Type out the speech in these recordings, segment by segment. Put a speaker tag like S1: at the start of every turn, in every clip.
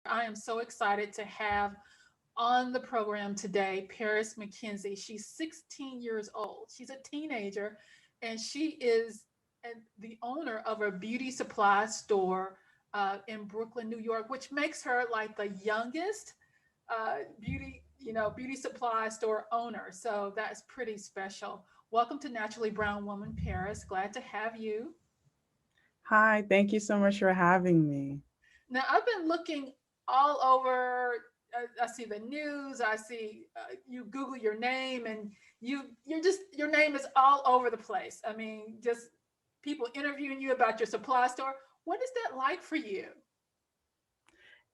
S1: I am so excited to have on the program today Paris McKenzie. She's 16 years old. She's a teenager, and she is the owner of a beauty supply store in Brooklyn, New York, which makes her like the youngest beauty supply store owner. So that's pretty special. Welcome to Naturally Brown Woman, Paris. Glad to have you.
S2: Hi, thank you so much for having me.
S1: Now, I've been looking all over. I see the news. I see you Google your name, and you're just your name is all over the place. I mean, just people interviewing you about your supply store. What is that like for you?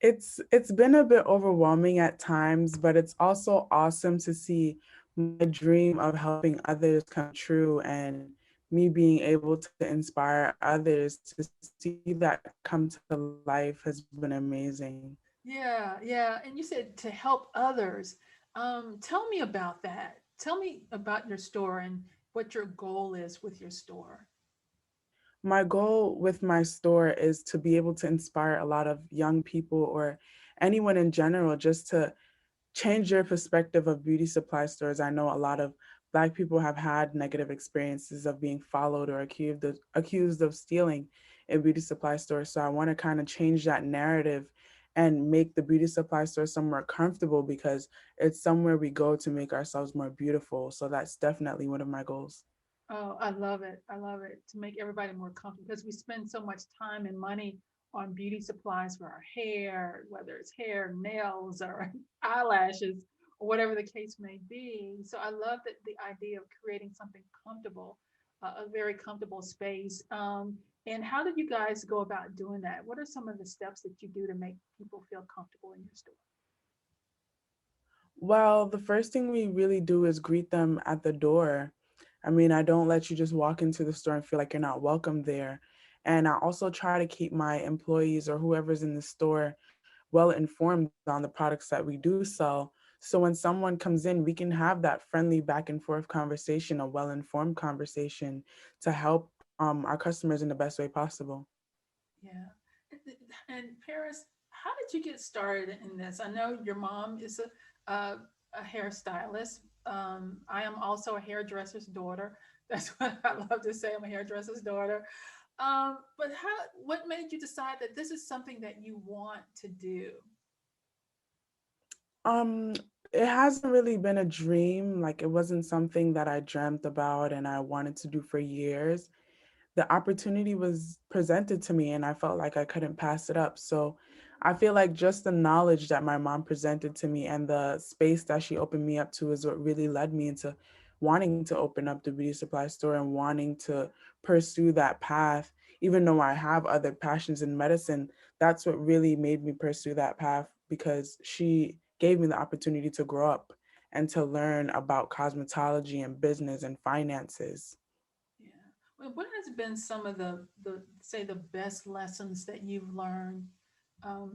S2: It's been a bit overwhelming at times, but it's also awesome to see my dream of helping others come true and me being able to inspire others to see that come to life has been amazing.
S1: Yeah, yeah. And you said to help others. Tell me about that. Tell me about your store and what your goal is with your store.
S2: My goal with my store is to be able to inspire a lot of young people or anyone in general just to change your perspective of beauty supply stores. I know a lot of Black people have had negative experiences of being followed or accused of stealing in beauty supply stores. So I want to kind of change that narrative and make the beauty supply store somewhere comfortable because it's somewhere we go to make ourselves more beautiful. So that's definitely one of my goals.
S1: Oh, I love it. I love it to make everybody more comfortable because we spend so much time and money on beauty supplies for our hair, whether it's hair, nails, or eyelashes, or whatever the case may be. So I love that the idea of creating something comfortable, a very comfortable space. And how did you guys go about doing that? What are some of the steps that you do to make people feel comfortable in your store?
S2: Well, the first thing we really do is greet them at the door. I mean, I don't let you just walk into the store and feel like you're not welcome there. And I also try to keep my employees or whoever's in the store well informed on the products that we do sell. So when someone comes in, we can have that friendly back and forth conversation, a well informed conversation to help our customers in the best way possible.
S1: Yeah. And Paris, how did you get started in this? I know your mom is a hairstylist. I am also a hairdresser's daughter. That's what I love to say. I'm a hairdresser's daughter. But what made you decide that this is something that you want to do?
S2: Um, it hasn't really been a dream. Like it wasn't something that I dreamt about and I wanted to do for years. The opportunity was presented to me and I felt like I couldn't pass it up. So I feel like just the knowledge that my mom presented to me and the space that she opened me up to is what really led me into wanting to open up the beauty supply store and wanting to pursue that path. Even though I have other passions in medicine, that's what really made me pursue that path because she gave me the opportunity to grow up and to learn about cosmetology and business and finances.
S1: Yeah. Well, what has been some of the say the best lessons that you've learned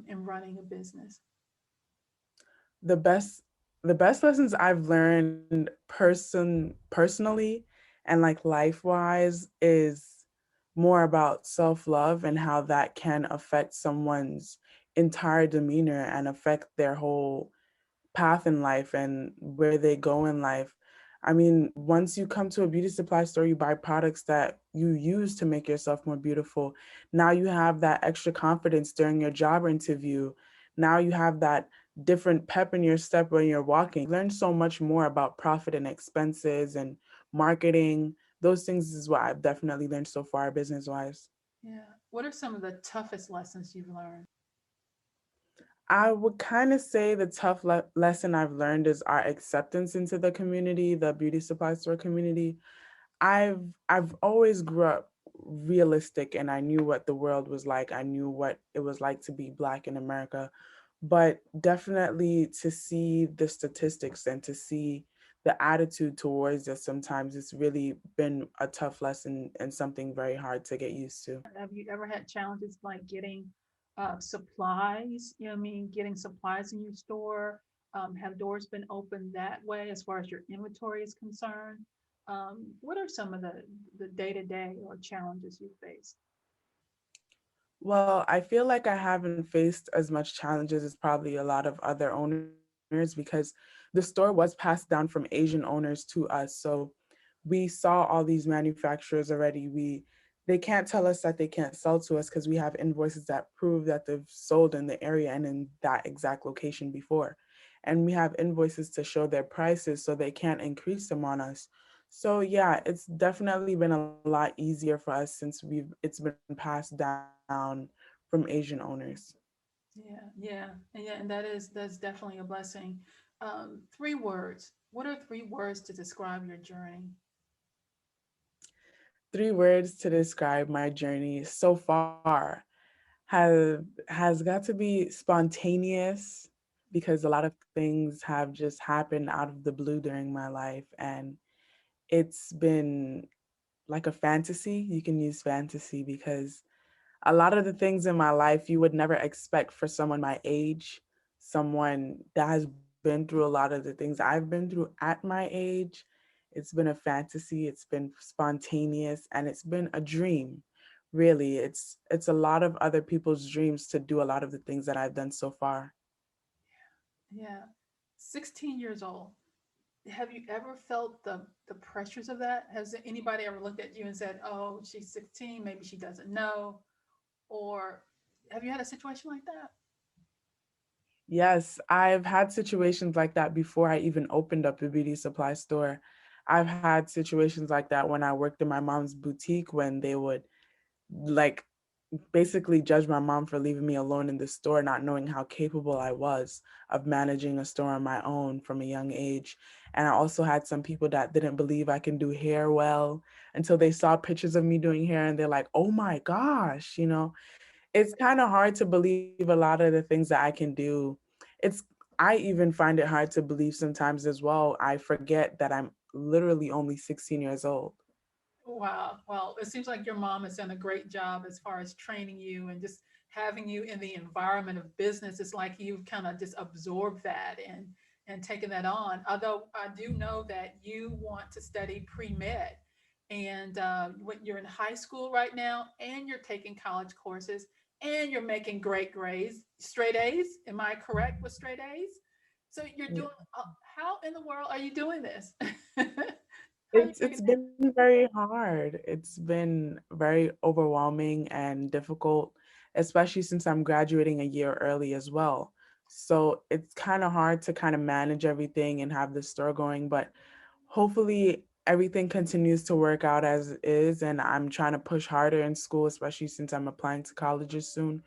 S1: in running a business?
S2: the best the best lessons I've learned personally and like life wise is more about self-love and how that can affect someone's entire demeanor and affect their whole path in life and where they go in life. I mean, once you come to a beauty supply store, you buy products that you use to make yourself more beautiful. Now you have that extra confidence during your job interview. Now you have that different pep in your step when you're walking. Learn so much more about profit and expenses and marketing. Those things is what I've definitely learned so far business wise.
S1: Yeah. What are some of the toughest lessons you've learned?
S2: I would kind of say the tough lesson I've learned is our acceptance into the community, the beauty supply store community. I've always grew up realistic and I knew what the world was like. I knew what it was like to be Black in America. But definitely to see the statistics and to see the attitude towards us sometimes it's really been a tough lesson and something very hard to get used to.
S1: Have you ever had challenges like getting supplies? You know what I mean? Getting supplies in your store? Have doors been opened that way as far as your inventory is concerned? What are some of the day to day or challenges you face?
S2: Well, I feel like I haven't faced as much challenges as probably a lot of other owners because the store was passed down from Asian owners to us. So we saw all these manufacturers already. They can't tell us that they can't sell to us because we have invoices that prove that they've sold in the area and in that exact location before. And we have invoices to show their prices so they can't increase them on us. So yeah, it's definitely been a lot easier for us since it's been passed down from Asian owners.
S1: Yeah, and that's definitely a blessing. 3 words. What are 3 words to describe your journey?
S2: 3 words to describe my journey so far has got to be spontaneous because a lot of things have just happened out of the blue during my life, and it's been like a fantasy. You can use fantasy because a lot of the things in my life you would never expect for someone my age, someone that has been through a lot of the things I've been through at my age. It's been a fantasy, it's been spontaneous, and it's been a dream. Really, it's a lot of other people's dreams to do a lot of the things that I've done so far.
S1: Yeah, 16 years old. Have you ever felt the pressures of that? Has anybody ever looked at you and said, "Oh, she's 16, maybe she doesn't know," or have you had a situation like that?
S2: Yes, I've had situations like that before I even opened up a beauty supply store. I've had situations like that when I worked in my mom's boutique when they would like basically judge my mom for leaving me alone in the store, not knowing how capable I was of managing a store on my own from a young age. And I also had some people that didn't believe I can do hair well until they saw pictures of me doing hair and they're like, oh my gosh, it's kind of hard to believe a lot of the things that I can do. It's I even find it hard to believe sometimes as well. I forget that I'm literally only 16 years old.
S1: Wow. Well, it seems like your mom has done a great job as far as training you and just having you in the environment of business. It's like you've kind of just absorbed that and taken that on. Although I do know that you want to study pre med, and when you're in high school right now, and you're taking college courses, and you're making great grades, straight A's. Am I correct with straight A's? So you're doing. How in the world are you doing this? How are you making
S2: It's been very hard. It's been very overwhelming and difficult, especially since I'm graduating a year early as well. So it's kind of hard to kind of manage everything and have the store going, but hopefully everything continues to work out as is. And I'm trying to push harder in school, especially since I'm applying to colleges soon.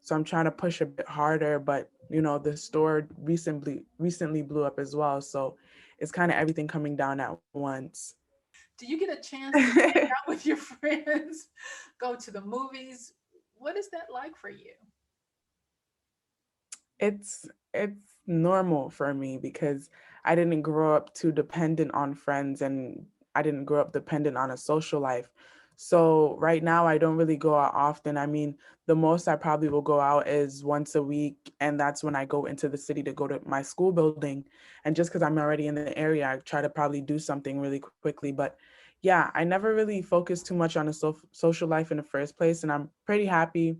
S2: So I'm trying to push a bit harder, but the store recently blew up as well. So it's kind of everything coming down at once.
S1: do you get a chance to hang out with your friends, go to the movies? What is that like for you?
S2: It's normal for me because I didn't grow up too dependent on friends, and I didn't grow up dependent on a social life. So right now I don't really go out often. I mean, the most I probably will go out is once a week, and that's when I go into the city to go to my school building. And just because I'm already in the area, I try to probably do something really quickly. But yeah, I never really focused too much on a social life in the first place, and I'm pretty happy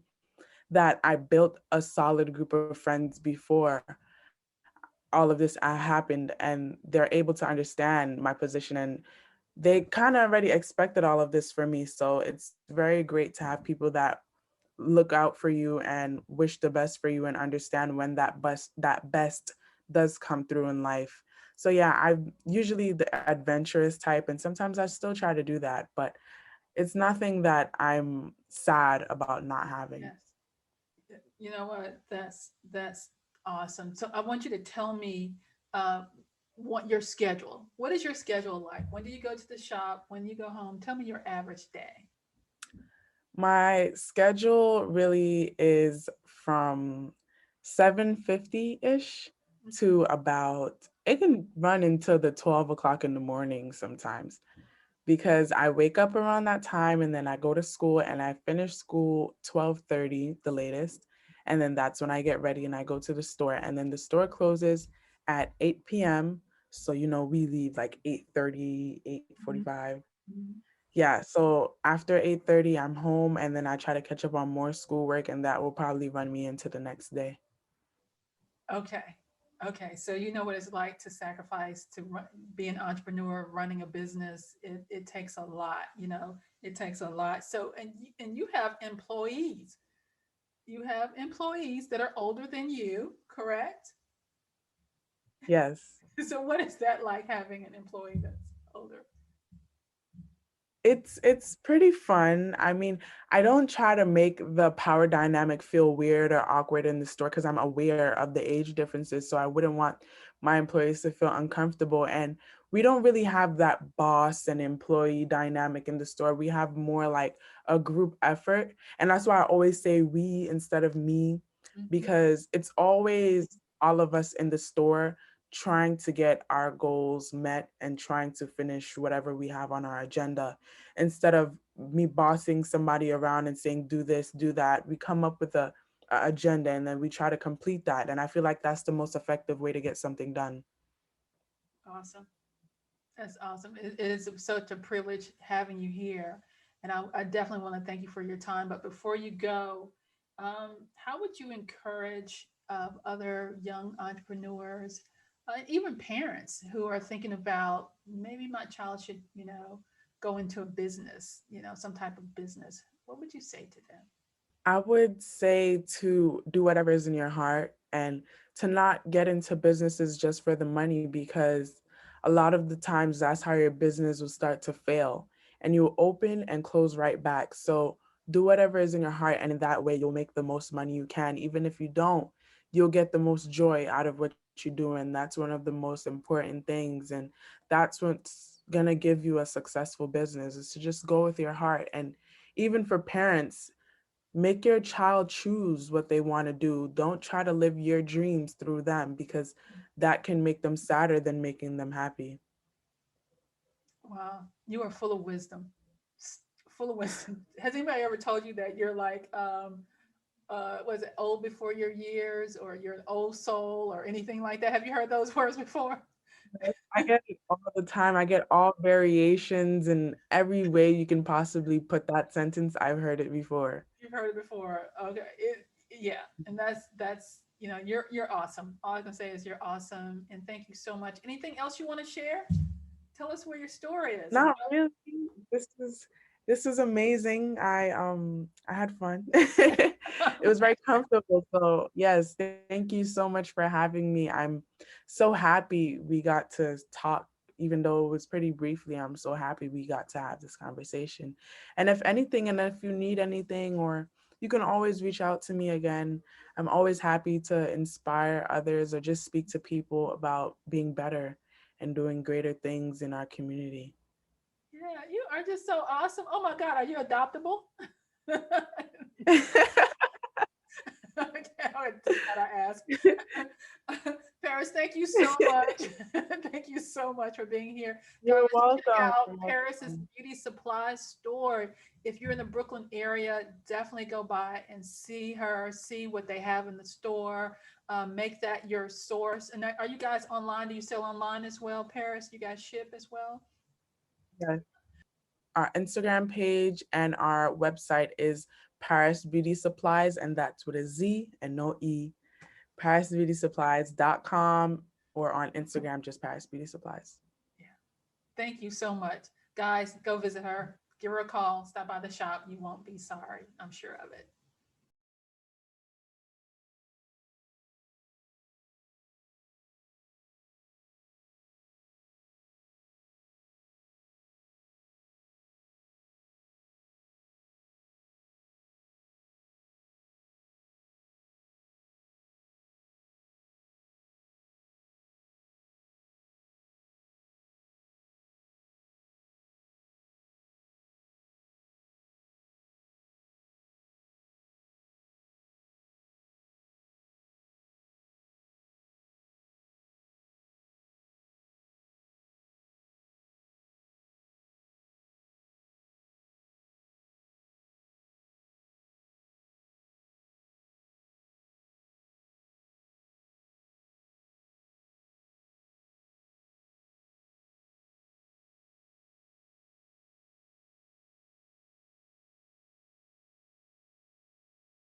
S2: that I built a solid group of friends before all of this happened, and they're able to understand my position, and they kind of already expected all of this for me. So it's very great to have people that look out for you and wish the best for you and understand when that best does come through in life. So yeah, I'm usually the adventurous type, and sometimes I still try to do that, but it's nothing that I'm sad about not having.
S1: Yes. You know what? That's awesome. So I want you to tell me uh, what your schedule. What is your schedule like? When do you go to the shop? When you go home? Tell me your average day.
S2: My schedule really is from 7:50-ish
S1: Mhm.
S2: to about it can run into the 12 o'clock in the morning sometimes because I wake up around that time and then I go to school and I finish school 12:30 the latest. And then that's when I get ready and I go to the store. And then the store closes at 8 p.m. So we leave like 8:30,
S1: Mhm.
S2: 8:45.
S1: Mhm.
S2: Yeah, so after 8:30, I'm home, and then I try to catch up on more schoolwork, and that will probably run me into the next day.
S1: Okay. Okay. So you know what it's like to sacrifice to be an entrepreneur, running a business. It takes a lot, it takes a lot. So, and you have employees. You have employees that are older than you, correct?
S2: Yes.
S1: So what is that like having an employee that's older?
S2: It's pretty fun. I mean, I don't try to make the power dynamic feel weird or awkward in the store because I'm aware of the age differences. So I wouldn't want my employees to feel uncomfortable. And we don't really have that boss and employee dynamic in the store. We have more like a group effort. And that's why I always say we instead of me,
S1: Mhm.
S2: because it's always all of us in the store trying to get our goals met and trying to finish whatever we have on our agenda. Instead of me bossing somebody around and saying do this, do that, we come up with a agenda, and then we try to complete that, and I feel like that's the most effective way to get something done.
S1: Awesome. That's awesome. It is such a privilege having you here. And I definitely want to thank you for your time. But before you go, how would you encourage other young entrepreneurs, even parents who are thinking about maybe my child should, go into a business, some type of business? What would you say to them?
S2: I would say to do whatever is in your heart and to not get into businesses just for the money, because a lot of the times that's how your business will start to fail and you'll open and close right back. So do whatever is in your heart, and in that way you'll make the most money you can. Even if you don't, you'll get the most joy out of what you do. And that's one of the most important things. And that's what's gonna give you a successful business, is to just go with your heart. And even for parents, make your child choose what they want to do. Don't try to live your dreams through them, because that can make them sadder than making them happy.
S1: Wow, you are full of wisdom. Full of wisdom. Has anybody ever told you that you're like, was it old before your years, or you're an old soul, or anything like that? Have you heard those words before?
S2: I get it all the time. I get all variations and every way you can possibly put that sentence. I've heard it before.
S1: You've heard it before. Okay. Yeah. And that's, you're awesome. All I can say is you're awesome. And thank you so much. Anything else you want to share? Tell us where your story is.
S2: Not really. This is this is amazing. I had fun. It was very comfortable. So yes, thank you so much for having me. I'm so happy we got to talk, even though it was pretty briefly. I'm so happy we got to have this conversation. And if anything, and if you need anything, or you can always reach out to me again. I'm always happy to inspire others or just speak to people about being better and doing greater things in our community.
S1: Yeah, you are just so awesome. Oh my God, are you adoptable? Okay, I just gotta ask. Paris, thank you so much. Thank you so much for being here.
S2: You're
S1: Guys, check
S2: welcome.
S1: out
S2: You're
S1: Paris's
S2: welcome.
S1: beauty supply store. If you're in the Brooklyn area, definitely go by and see her, see what they have in the store. Make that your source. And are you guys online? Do you sell online as well, Paris? You guys ship as well?
S2: Yes. Our Instagram page and our website is Paris Beauty Supplies, and that's with a Z and no E. ParisBeautySupplies.com, or on Instagram, just Paris Beauty Supplies.
S1: Yeah. Thank you so much. Guys, go visit her. Give her a call. Stop by the shop. You won't be sorry. I'm sure of it.